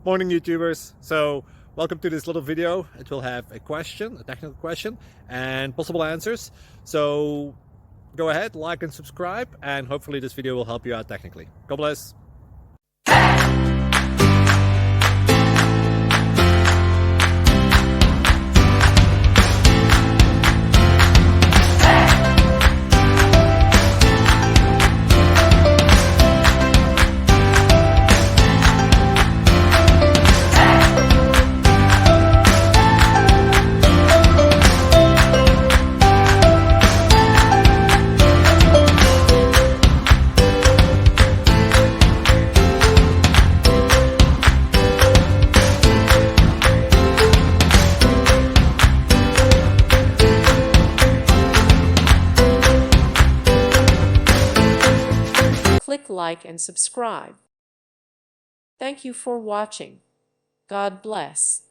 Morning YouTubers. So welcome to this little video. It will have a question, a technical question, and possible answers. So go ahead, like and subscribe, and hopefully this video will help you out technically. God bless. Click like and subscribe. Thank you for watching. God bless.